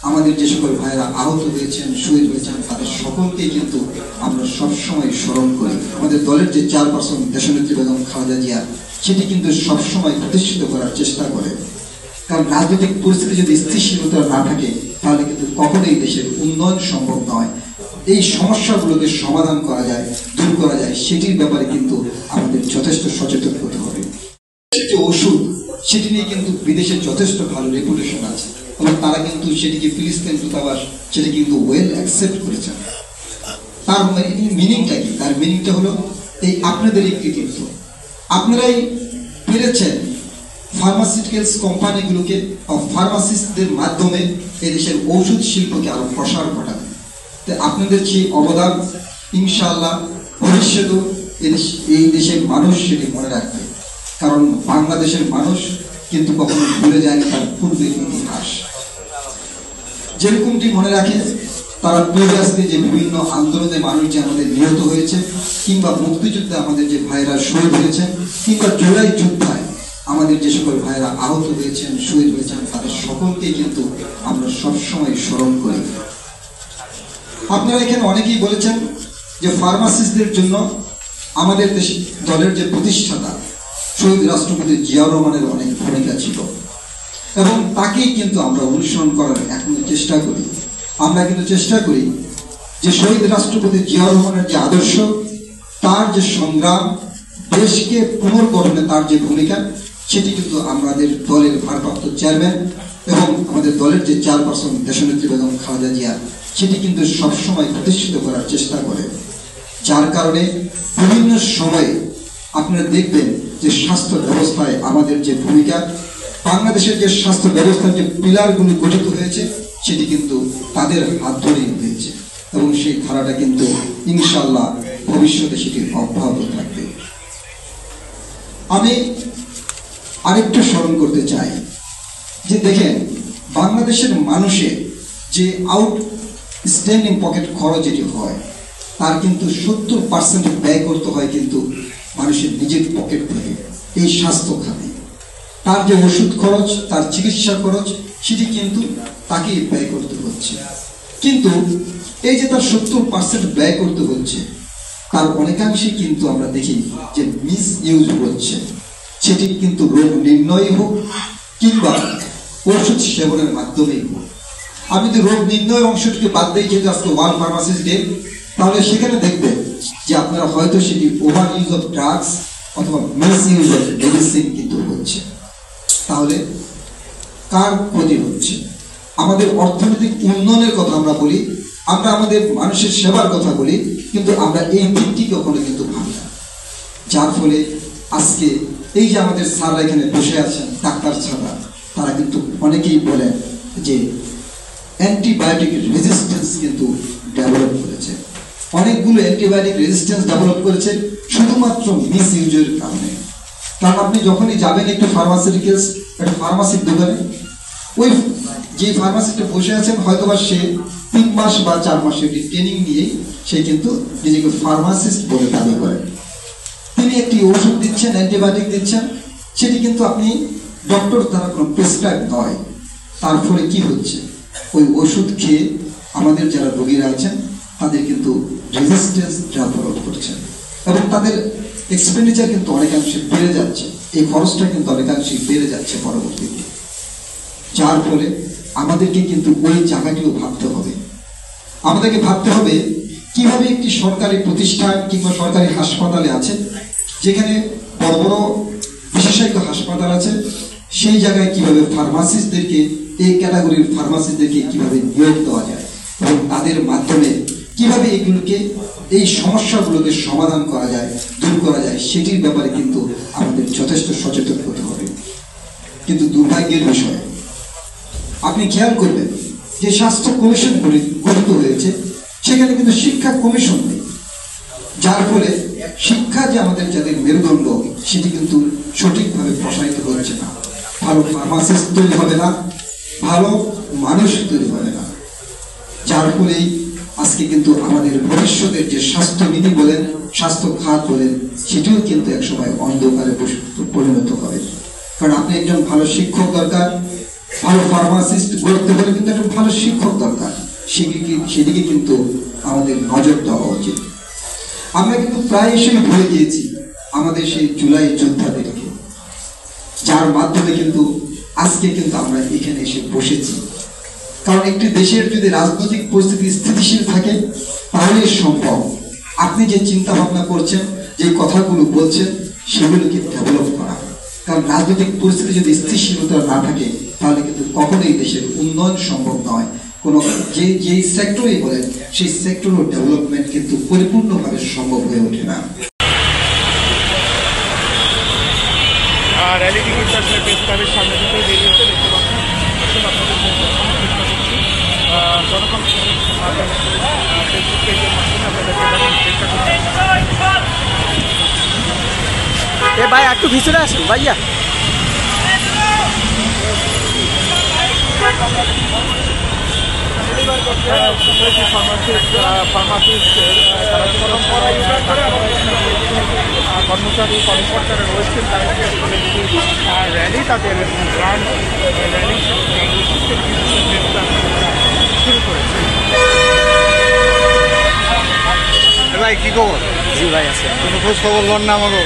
আমাদের যে সকল ভাইরা আহত হয়েছেন, শহীদ হয়েছেন, তাদের সকলকে কিন্তু আমরা সবসময় স্মরণ করি। আমাদের দলের যে চেয়ারপারসন দেশনেত্রী বেগম খালেদা জিয়া, সেটি কিন্তু সবসময় প্রতিষ্ঠিত করার চেষ্টা করে। কারণ রাজনৈতিক পরিস্থিতি যদি স্থিতিশীলতা না থাকে, তাহলে কিন্তু কখনোই দেশের উন্নয়ন সম্ভব নয়। এই সমস্যাগুলোকে সমাধান করা যায়, দূর করা যায়, সেটির ব্যাপারে কিন্তু আমাদের যথেষ্ট সচেতন হতে হবে। যে ওষুধ, সেটি নিয়ে কিন্তু বিদেশে যথেষ্ট ভালো রেপুটেশন আছে এবং তারা কিন্তু সেটিকে ফিলিস্তিন দূতাবাস সেটি কিন্তু ওয়েল অ্যাকসেপ্ট করেছেন। তার মিনিংটা কি? তার মিনিংটা হলো এই আপনাদেরই কৃতিত্ব। আপনারাই পেরেছেন ফার্মাসিউটিক্যালস কোম্পানিগুলোকে ফার্মাসিস্টদের মাধ্যমে এদেশের ঔষধ শিল্পকে আরো প্রসার ঘটাতে। আপনাদের সেই অবদান ইনশাআল্লাহ ভবিষ্যতেও এই দেশের মানুষ সেটি মনে রাখবে। কারণ বাংলাদেশের মানুষ কিন্তু কখনো ভুলে যায়নি তার পূর্বের ইতিহাস। যেরকমটি মনে রাখে তারা প্রিভিয়াসলি যে বিভিন্ন আন্দোলনে মানুষ যে আমাদের নিহত হয়েছে, কিংবা মুক্তিযুদ্ধে আমাদের যে ভাইরা শহীদ হয়েছেন, কিংবা জুলাই যুদ্ধায় আমাদের যে সকল ভাইরা আহত হয়েছেন, শহীদ হয়েছেন, তাদের সকলকে কিন্তু আমরা সবসময় স্মরণ করি। আপনারা এখানে অনেকেই বলেছেন যে ফার্মাসিস্টদের জন্য আমাদের দেশ দলের যে প্রতিষ্ঠাতা শহীদ রাষ্ট্রপতি জিয়াউর রহমানের অনেক ভূমিকা ছিল এবং তাকেই কিন্তু আমরা অনুসরণ করার এখনো চেষ্টা করি। আমরা কিন্তু চেষ্টা করি যে শহীদ রাষ্ট্রপতি জিয়াউর রহমানের যে আদর্শ, তার যে সংগ্রাম, দেশকে পুনর্গঠনে তার যে ভূমিকা, সেটি কিন্তু আমাদের দলের ভারপ্রাপ্ত চেয়ারম্যান এবং আমাদের দলের যে চেয়ারপারসন দেশনেত্রী বেগম খালেদা জিয়া, সেটি কিন্তু সবসময় প্রতিষ্ঠিত করার চেষ্টা করে। যার কারণে বিভিন্ন সময়ে আপনারা দেখবেন যে স্বাস্থ্য ব্যবস্থায় আমাদের যে ভূমিকা, বাংলাদেশের যে স্বাস্থ্য ব্যবস্থার যে পিলারগুলি গঠিত হয়েছে, সেটি কিন্তু তাদের হাত ধরেই হয়েছে এবং সেই ধারাটা কিন্তু ইনশাআল্লাহ ভবিষ্যতে সেটি অব্যাহত থাকবে। আমি আরেকটু স্মরণ করতে চাই যে দেখেন, বাংলাদেশের মানুষের যে আউটস্ট্যান্ডিং পকেট খরচ যেটি হয়, তার কিন্তু 70% ব্যয় করতে হয় কিন্তু মানুষের নিজের পকেট থেকে এই স্বাস্থ্য খাতে। তার যে ওষুধ খরচ, তার চিকিৎসা খরচ, সেটি কিন্তু তাকেই ব্যয় করতে হচ্ছে। কিন্তু এই যে তার 70% ব্যয় করতে হচ্ছে, তার অনেকাংশে কিন্তু আমরা দেখি যে মিস ইউজ হচ্ছে। সেটি কিন্তু রোগ নির্ণয় হোক কিংবা ওষুধ সেবনের মাধ্যমেই হোক। আমি যদি রোগ নির্ণয় অংশটিকে বাদ দিই, যেহেতু আজকে ওয়ার্ল্ড ফার্মাসিস্ট ডে, তাহলে সেখানে দেখবেন যে আপনারা হয়তো সেটি ওভার ইউজ অফ ড্রাগস অথবা মিস ইউজ অফ মেডিসিন কিন্তু হচ্ছে। তাহলে কার ক্ষতি হচ্ছে? আমাদের অর্থনৈতিক উন্নয়নের কথা আমরা বলি, আমরা আমাদের মানুষের সেবার কথা বলি, কিন্তু আমরা এই দিকটি কখনো কিন্তু ভাবি না। যার ফলে আজকে এই যে আমাদের স্যাররা এখানে বসে আছেন, ডাক্তার ছাড়া, তারা কিন্তু অনেকেই বলেন যে অ্যান্টিবায়োটিক রেজিস্ট্যান্স কিন্তু ডেভেলপ করেছে। অনেকগুলো অ্যান্টিবায়োটিক রেজিস্ট্যান্স ডেভেলপ করেছে শুধুমাত্র মিস ইউজের কারণে। কারণ আপনি যখনই যাবেন একটু ফার্মাসিউটিক্যালস, একটা ফার্মাসির দোকানে, ওই যে ফার্মাসিস্টে বসে আছেন হয়তোবা সে 3 মাস বা 4 মাসের একটি ট্রেনিং নিয়েই সে কিন্তু নিজেকে ফার্মাসিস্ট বলে দাবি করেন। তিনি একটি ওষুধ দিচ্ছেন, অ্যান্টিবায়োটিক দিচ্ছেন, সেটি কিন্তু আপনি ডক্টর দ্বারা কোনো প্রেসক্রাইব নয়। তার ফলে কি হচ্ছে? ওই ওষুধ খেয়ে আমাদের যারা রোগীরা আছেন তাদের কিন্তু রেজিস্ট্যান্স ডেভেলপ করছে এবং তাদের এক্সপেন্ডিচার কিন্তু অনেকাংশে বেড়ে যাচ্ছে। এই খরচটা কিন্তু অনেকাংশে বেড়ে যাচ্ছে পরবর্তীতে। যার ফলে আমাদেরকে কিন্তু ওই জায়গাটিও ভাবতে হবে। আমাদেরকে ভাবতে হবে কিভাবে একটি সরকারি প্রতিষ্ঠান কিংবা সরকারি হাসপাতালে আছে, যেখানে বড় বড় বিশেষজ্ঞ হাসপাতাল আছে, সেই জায়গায় কিভাবে ফার্মাসিস্টদেরকে, এই ক্যাটাগরির ফার্মাসিস্টদেরকে কিভাবে নিয়োগ দেওয়া যায় এবং তাদের মাধ্যমে কিভাবে এগুলোকে, এই সমস্যাগুলোকে সমাধান করা যায়, দূর করা যায়, সেটির ব্যাপারে কিন্তু আমাদের যথেষ্ট সচেতন হতে হবে। কিন্তু দুর্ভাগ্যের বিষয়, আপনি খেয়াল করবেন যে স্বাস্থ্য কমিশন গঠিত হয়েছে, সেখানে কিন্তু শিক্ষা কমিশন নেই। যার ফলে শিক্ষা যে আমাদের যাদের মেরুদণ্ড, সেটি কিন্তু সঠিকভাবে প্রসারিত হচ্ছে না। ভালো ফার্মাসিস্ট তৈরি হবে না, ভালো মানুষ তৈরি হবে না। যার ফলেই আজকে কিন্তু আমাদের ভবিষ্যতের যে স্বাস্থ্যবিধি বলেন, স্বাস্থ্য খাত বলেন, সেটিও কিন্তু একসময় অন্ধকারে পরিণত হবে। কারণ আপনি একজন ভালো শিক্ষক দরকার, ভালো ফার্মাসিস্ট গড়তে হলে কিন্তু একটা ভালো শিক্ষক দরকার, সেদিকে কিন্তু আমাদের নজর দেওয়া উচিত। আমরা কিন্তু প্রায় এসে ভুলে গিয়েছি আমাদের সেই জুলাই যোদ্ধাদেরকে, যার মাধ্যমে কিন্তু আজকে কিন্তু আমরা এখানে এসে বসেছি। কারণ একটি দেশের যদি রাজনৈতিক পরিস্থিতি স্থিতিশীল থাকে তাহলে সম্ভব আপনি যে চিন্তা ভাবনা করছেন, যে কথাগুলো বলছেন, সেগুলোকে ডেভেলপ করা। কারণ রাজনৈতিক পরিস্থিতি যদি স্থিতিশীলতা না থাকে তাহলে কিন্তু কখনোই দেশের উন্নয়ন সম্ভব নয়। কোনো যেই সেক্টরই বলেন সেই সেক্টরও ডেভেলপমেন্ট কিন্তু পরিপূর্ণভাবে সম্ভব হয়ে ওঠে না। র্যালিটি কিন্তু আসলে প্রেস ক্লাবের সামনে থেকে বেরিয়েছে, দেখতে পাচ্ছেন। জনগণ ফেসবুক পেজের মাধ্যমে আপনাদেরকে চেষ্টা করছি। এ ভাই একটু ভিতরে আসুন ভাইয়া। কর্মচারী কর্মকর্তারা রয়েছেন, তারা র্যালি তাদের র্যালি শুরু করেছে। ভাই কি খবর? জি ভাই আছে। কোনো খোঁজ খবর লন না আমাকে?